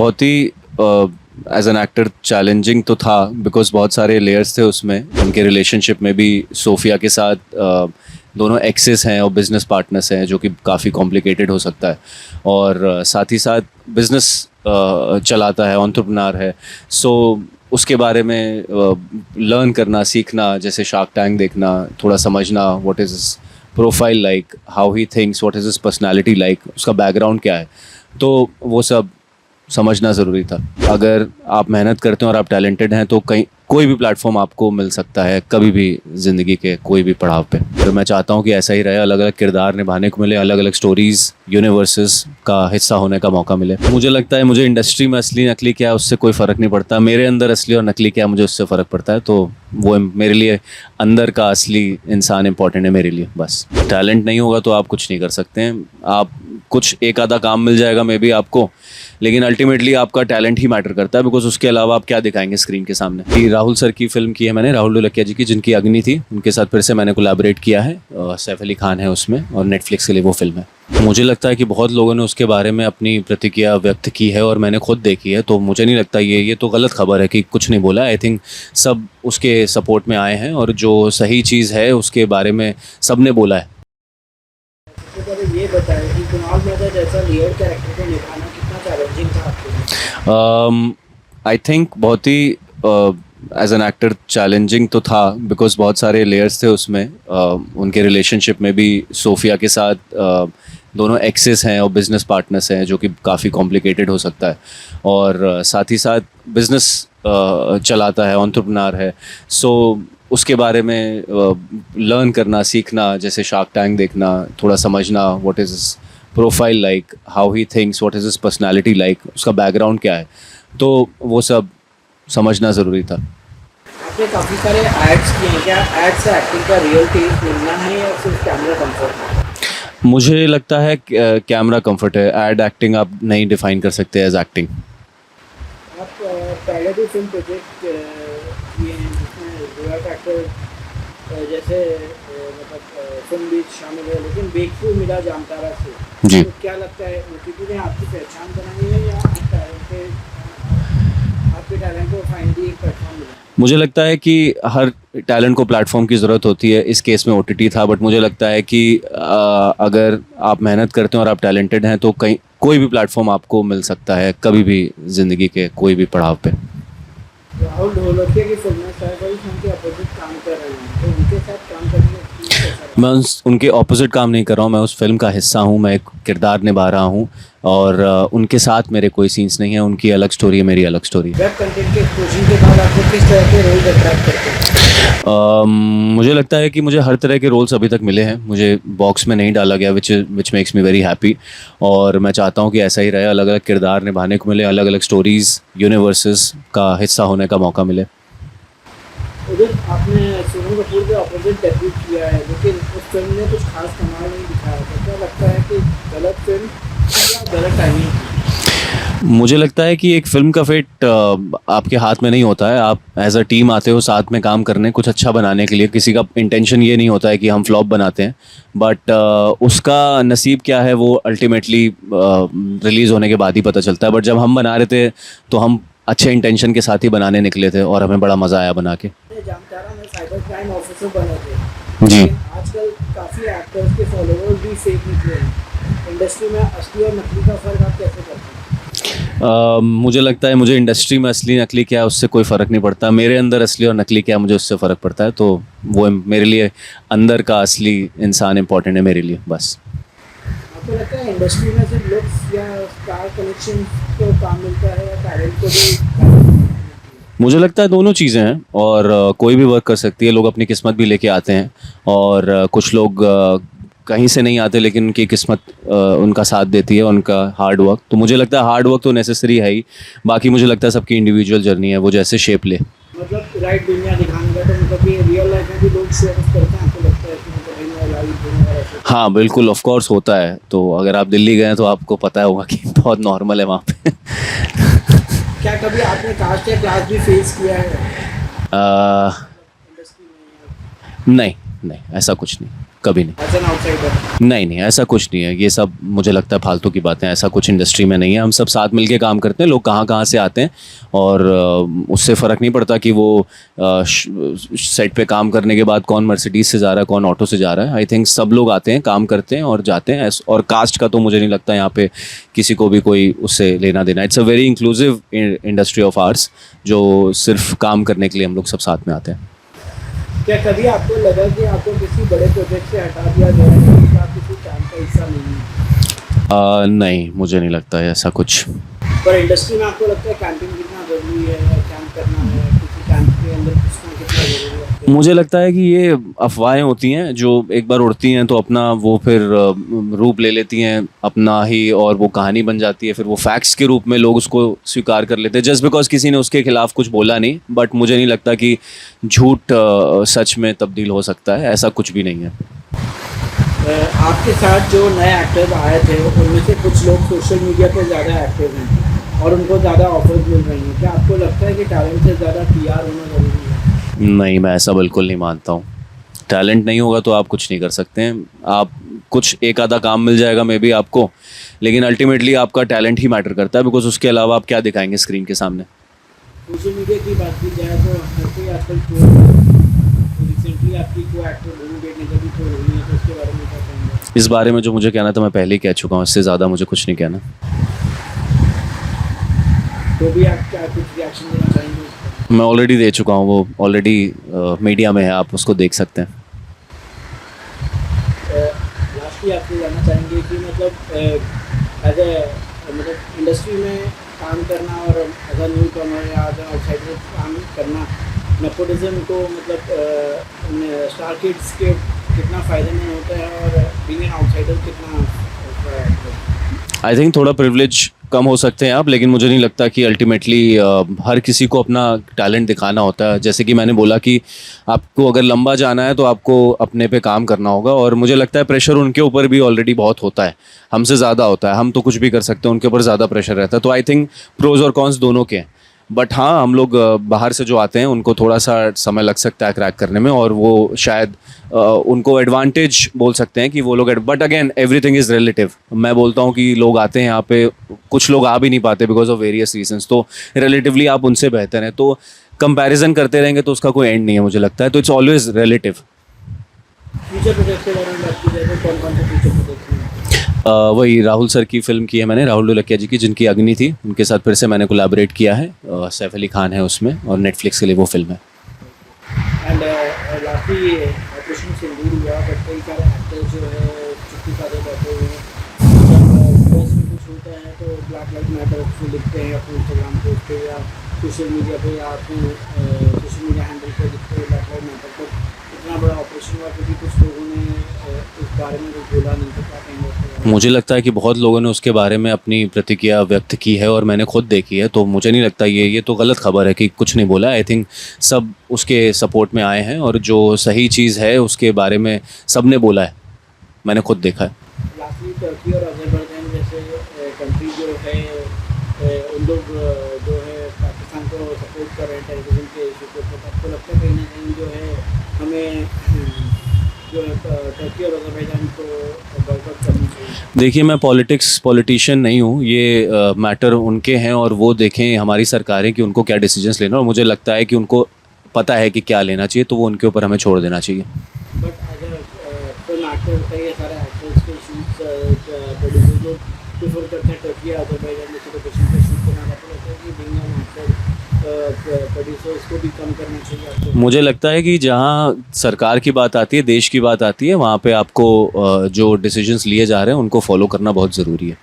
बहुत ही as an actor challenging तो था बिकॉज बहुत सारे लेयर्स थे उसमें। उनके रिलेशनशिप में भी सोफिया के साथ दोनों एक्सेस हैं और बिजनेस पार्टनर्स हैं जो कि काफ़ी कॉम्प्लिकेटेड हो सकता है। और साथ ही साथ बिजनेस चलाता है, एंटरप्रेन्योर है। सो उसके बारे में लर्न करना, सीखना, जैसे शार्क टैंक देखना, थोड़ा समझना what is profile like, how he thinks, what is his personality like, उसका बैकग्राउंड क्या है, तो वो सब समझना ज़रूरी था। अगर आप मेहनत करते हैं और आप टैलेंटेड हैं तो कहीं कोई भी प्लेटफॉर्म आपको मिल सकता है कभी भी ज़िंदगी के कोई भी पड़ाव पे। तो मैं चाहता हूँ कि ऐसा ही रहे, अलग अलग किरदार निभाने को मिले, अलग अलग स्टोरीज़, यूनिवर्सेस का हिस्सा होने का मौका मिले। मुझे लगता है मुझे इंडस्ट्री में असली नकली क्या है उससे कोई फ़र्क नहीं पड़ता, मेरे अंदर असली और नकली क्या है मुझे उससे फ़र्क पड़ता है। तो वो मेरे लिए अंदर का असली इंसान इंपॉर्टेंट है मेरे लिए। बस टैलेंट नहीं होगा तो आप कुछ नहीं कर सकते हैं। आप कुछ एक आधा काम मिल जाएगा मे बी आपको, लेकिन अल्टीमेटली आपका टैलेंट ही मैटर करता है। बिकॉज उसके अलावा आप क्या दिखाएंगे स्क्रीन के सामने। कि राहुल सर की फिल्म की है मैंने, राहुल ढोलकिया जी की, जिनकी अग्नि थी, उनके साथ फिर से मैंने कोलैबोरेट किया है। सैफ अली खान है उसमें और नेटफ्लिक्स के लिए वो फिल्म है। मुझे लगता है कि बहुत लोगों ने उसके बारे में अपनी प्रतिक्रिया व्यक्त की है और मैंने खुद देखी है, तो मुझे नहीं लगता ये तो गलत खबर है कि कुछ नहीं बोला। आई थिंक सब उसके सपोर्ट में आए हैं और जो सही चीज़ है उसके बारे में सब ने बोला है। ये बताएं कि कुणाल मेहता जैसा लेयर कैरेक्टर को निभाना कितना चैलेंजिंग था आपके लिए? आई थिंक बहुत ही एज एन एक्टर चैलेंजिंग तो था बिकॉज बहुत सारे लेयर्स थे उसमें। उनके रिलेशनशिप में भी सोफिया के साथ दोनों एक्सेस हैं और बिजनेस पार्टनर्स हैं जो कि काफ़ी कॉम्प्लिकेटेड हो सकता है। और साथ ही साथ बिजनेस चलाता है, एंटरप्रेन्योर है। सो उसके बारे में लर्न करना, सीखना, जैसे शार्क टैंक देखना, थोड़ा समझना what is his profile like, how he thinks, what is his personality like, उसका बैकग्राउंड क्या है, तो वो सब समझना ज़रूरी था। आपने काफ़ी सारे एड्स किए हैं, क्या एड से एक्टिंग का रियल टेस्ट मिलना है या सिर्फ कैमरा कंफर्ट है? मुझे लगता है कैमरा कंफर्ट है, एड एक्टिंग आप नहीं डिफाइन कर सकते एज एक्टिंग। आप पहले भी फिल्म प्रोजेक्ट किए हैं जिसमें डुएट एक्टर जैसे मतलब फिल्म भी शामिल है, लेकिन ब्रेकथ्रू मिला जामतारा से। जी। तो क्या लगता है ओटीटी ने आपकी पहचान बनाई है या आपके टैलेंट को फाइनली एक प्लेटफॉर्म मिला? मुझे लगता है कि हर टैलेंट को प्लेटफॉर्म की ज़रूरत होती है। इस केस में ओटीटी था, बट मुझे लगता है कि अगर आप मेहनत करते हैं और आप टैलेंटेड हैं तो कहीं कोई भी प्लेटफॉर्म आपको मिल सकता है कभी भी ज़िंदगी के कोई भी पड़ाव पे। राहुल ढोलकिया की फिल्म सैफ अली खान के अपोजिट काम कर रहे हैं, तो उनके साथ काम करने का एक्सपीरियंस कैसा रहा? मैं उनके ऑपोजिट काम नहीं कर रहा हूँ, मैं उस फिल्म का हिस्सा हूँ, मैं एक किरदार निभा रहा हूँ। और उनके साथ मेरे कोई सीन्स नहीं है, उनकी अलग स्टोरी है, मेरी अलग स्टोरी है। वेब कंटेंट के एक्सपोजर के बाद आपको किस तरह के रोल अट्रैक्ट करते हैं? मुझे लगता है कि मुझे हर तरह के रोल्स अभी तक मिले हैं, मुझे बॉक्स में नहीं डाला गया, which makes me very happy. और मैं चाहता हूँ कि ऐसा ही रहे, अलग अलग किरदार निभाने को मिले, अलग अलग स्टोरीज़, यूनिवर्सेस का हिस्सा होने का मौका मिले। उदित, आपने सोनम कपूर के अपोजिट डेब्यू किया है, लेकिन उस फिल्म ने कुछ खास कमाल नहीं दिखाया था। क्या लगता है कि गलत फिल्म या गलत टाइमिंग? मुझे लगता है कि एक फ़िल्म का फेट आपके हाथ में नहीं होता है। आप एज अ टीम आते हो साथ में काम करने, कुछ अच्छा बनाने के लिए। किसी का इंटेंशन ये नहीं होता है कि हम फ्लॉप बनाते हैं, बट उसका नसीब क्या है वो अल्टीमेटली रिलीज़ होने के बाद ही पता चलता है। बट जब हम बना रहे थे तो हम अच्छे इंटेंशन के साथ ही बनाने निकले थे और हमें बड़ा मज़ा आया बना के। जामतारा में साइबर क्राइम ऑफिसर बने थे, जी। लेकिन आजकल काफ़ी एक्टर्स के फॉलोअर्स भी फेक निकले हैं। इंडस्ट्री में असली और नकली का फ़र्क आप कैसे करते हैं? मुझे लगता है मुझे इंडस्ट्री में असली नकली क्या है उससे कोई फ़र्क नहीं पड़ता, मेरे अंदर असली और नकली क्या है मुझे उससे फ़र्क पड़ता है। तो वो मेरे लिए अंदर का असली इंसान इंपॉर्टेंट है मेरे लिए। बस आपको लगता है इंडस्ट्री में सिर्फ लुक्स या स्टार कनेक्शन को काम मिलता है या टैलेंट को भी? मुझे लगता है दोनों चीज़ें हैं और कोई भी वर्क कर सकती है। लोग अपनी किस्मत भी लेके आते हैं और कुछ लोग कहीं से नहीं आते लेकिन उनकी किस्मत उनका साथ देती है, उनका हार्ड वर्क। तो मुझे लगता है हार्ड वर्क तो नेसेसरी है ही, बाकी मुझे लगता है सबकी इंडिविजुअल जर्नी है, वो जैसे शेप ले। मतलब राइट दुनिया दिखाने का, तो मतलब ये रियल लाइफ में भी लोग शो ऑफ करते हैं, आपको लगता है कि मतलब इन लाइफ दुनिया ऐसे? हाँ बिल्कुल, ऑफ कोर्स होता है। तो अगर आप दिल्ली गए तो आपको पता होगा कि बहुत नॉर्मल है वहाँ पे। क्या कभी आपने कास्ट या क्लास भी फेस किया है अ, इंडस्ट्री में? नहीं नहीं, ऐसा कुछ नहीं। कभी नहीं। As an outsider? नहीं नहीं, ऐसा कुछ नहीं है, ये सब मुझे लगता है फालतू की बातें हैं। ऐसा कुछ इंडस्ट्री में नहीं है, हम सब साथ मिलके काम करते हैं। लोग कहाँ कहाँ से आते हैं और उससे फ़र्क नहीं पड़ता कि वो सेट पे काम करने के बाद कौन मर्सिडीज से जा रहा है, कौन ऑटो से जा रहा है। आई थिंक सब लोग आते हैं, काम करते हैं और जाते हैं। और कास्ट का तो मुझे नहीं लगता यहाँ पे किसी को भी कोई उससे लेना देना। It's a very inclusive industry of arts, जो सिर्फ काम करने के लिए हम लोग सब साथ में आते हैं। क्या कभी आपको लगा कि आपको किसी बड़े प्रोजेक्ट से हटा दिया गया है क्योंकि आप किसी कैंप का हिस्सा नहीं है? नहीं, मुझे नहीं लगता है ऐसा कुछ। पर इंडस्ट्री में आपको लगता है कैंपिंग कितना ज़रूरी है, कैंप करना है, किसी कैंप के अंदर घुसना कितना ज़रूरी है? मुझे लगता है कि ये अफवाहें होती हैं जो एक बार उड़ती हैं तो अपना वो फिर रूप ले लेती हैं अपना ही, और वो कहानी बन जाती है। फिर वो फैक्ट्स के रूप में लोग उसको स्वीकार कर लेते हैं जस्ट बिकॉज किसी ने उसके खिलाफ कुछ बोला नहीं। बट मुझे नहीं लगता कि झूठ सच में तब्दील हो सकता है, ऐसा कुछ भी नहीं है। आपके साथ जो नए एक्टर्स आए थे उनमें से कुछ लोग सोशल मीडिया पर ज़्यादा एक्टिव हैं और उनको ज़्यादा ऑफर्स मिल रही हैं। क्या आपको लगता है कि टैलेंट से ज़्यादा PR होना ज़रूरी है? नहीं, मैं ऐसा बिल्कुल नहीं मानता हूँ। टैलेंट नहीं होगा तो आप कुछ नहीं कर सकते हैं। आप कुछ एक आधा काम मिल जाएगा मे बी आपको, लेकिन अल्टीमेटली आपका टैलेंट ही मैटर करता है, बिकॉज उसके अलावा आप क्या दिखाएंगे स्क्रीन के सामने। सोशल मीडिया की बात की जाए तो हर कोई आजकल रिसेंटली आपकी को एक्टर भूमि बेटने का भी ट्रोल हुई है, तो उसके बारे में क्या कहेंगे? इस बारे में जो मुझे कहना था मैं पहले ही कह चुका हूँ, इससे ज़्यादा मुझे कुछ नहीं कहना। तो भी आप क्या कुछ रिएक्शन देना चाहेंगे उस पर? मैं ऑलरेडी दे चुका हूँ, वो ऑलरेडी मीडिया में है, आप उसको देख सकते हैं। लास्टली आपको जानना चाहेंगे कि मतलब एज ए मतलब इंडस्ट्री में काम करना और एज अ न्यू कमर या एज आउटसाइडर काम करना, नेपोटिज्म को मतलब स्टार किड्स के कितना फ़ायदेमंद होता है और बीइंग एन आउटसाइडर कितना आई थिंक थोड़ा प्रिविलेज कम हो सकते हैं आप, लेकिन मुझे नहीं लगता कि अल्टीमेटली हर किसी को अपना टैलेंट दिखाना होता है। जैसे कि मैंने बोला कि आपको अगर लंबा जाना है तो आपको अपने पे काम करना होगा, और मुझे लगता है प्रेशर उनके ऊपर भी ऑलरेडी बहुत होता है, हमसे ज़्यादा होता है। हम तो कुछ भी कर सकते हैं, उनके ऊपर ज़्यादा प्रेशर रहता है। तो आई थिंक प्रोज और कॉन्स दोनों के हैं। बट हाँ, हम लोग बाहर से जो आते हैं उनको थोड़ा सा समय लग सकता है क्रैक करने में, और वो शायद उनको एडवांटेज बोल सकते हैं कि वो लोग। But again everything is relative. मैं बोलता हूँ कि लोग आते हैं यहाँ पे, कुछ लोग आ भी नहीं पाते बिकॉज ऑफ वेरियस रीजंस, तो रिलेटिवली आप उनसे बेहतर हैं। तो कंपैरिजन करते रहेंगे तो उसका कोई एंड नहीं है मुझे लगता है। तो it's always relative. Future project के बारे में बात की जाए तो कौन कौन से फ्यूचर प्रोजेक्ट हैं? वही राहुल सर की फिल्म की है मैंने, राहुल ढोलकिया जी की, जिनकी अग्नि थी, उनके साथ फिर से मैंने कोलैबोरेट किया है। सैफ अली खान है उसमें, और नेटफ्लिक्स के लिए वो फिल्म है। एंड लास्टली ऑपरेशन सिंदूर हुआ, बट कई सारे एक्टर्स जो है चुप्पी साधे बैठे हुए हैं। जब प्रेस में कुछ होता है तो ब्लैक लाइव मैटर को लिखते हैं अपने इंस्टाग्राम पोस्ट पे या सोशल मीडिया पे या अपने सोशल मीडिया हैंडल पे लिखते हैं ब्लैक लाइव मैटर पर। इतना बड़ा ऑपरेशन हुआ क्योंकि कुछ लोगों ने इस बारे में कुछ बोला नहीं, तो क्या कहेंगे उसके बारे में? मुझे लगता है कि बहुत लोगों ने उसके बारे में अपनी प्रतिक्रिया व्यक्त की है, और मैंने खुद देखी है। तो मुझे नहीं लगता ये तो गलत खबर है कि कुछ नहीं बोला। आई थिंक सब उसके सपोर्ट में आए हैं, और जो सही चीज़ है उसके बारे में सब ने बोला है, मैंने खुद देखा है। लास्टली टर्की और अजरबैजान जैसे कंट्री जो है उन लोग जो है पाकिस्तान को सपोर्ट कर रहे हैं टेररिज्म के इशू के ऊपर। आपको लगता है कहीं ना कहीं जो है हमें जो है टर्की और अजरबैजान को बॉयकॉट करनी चाहिए? देखिए, मैं पॉलिटिशियन नहीं हूँ, ये मैटर उनके हैं, और वो देखें हमारी सरकारें कि उनको क्या डिसीजंस लेना, और मुझे लगता है कि उनको पता है कि क्या लेना चाहिए, तो वो उनके ऊपर हमें छोड़ देना चाहिए। बट अगर फिल्म एक्टर होता है, ये सारे एक्टर्स के शूट्स प्रोड्यूसर लोग प्रेफर करते हैं टर्की या अजरबैजान जैसे लोकेशन पे शूट करना। आपको लगता है कि बीइंग एन एक्टर प्रोड्यूसर्स को भी कम करना चाहिए आपको? मुझे लगता है कि जहाँ सरकार की बात आती है, देश की बात आती है, वहाँ पे आपको जो डिसीजंस लिए जा रहे हैं उनको फॉलो करना बहुत ज़रूरी है।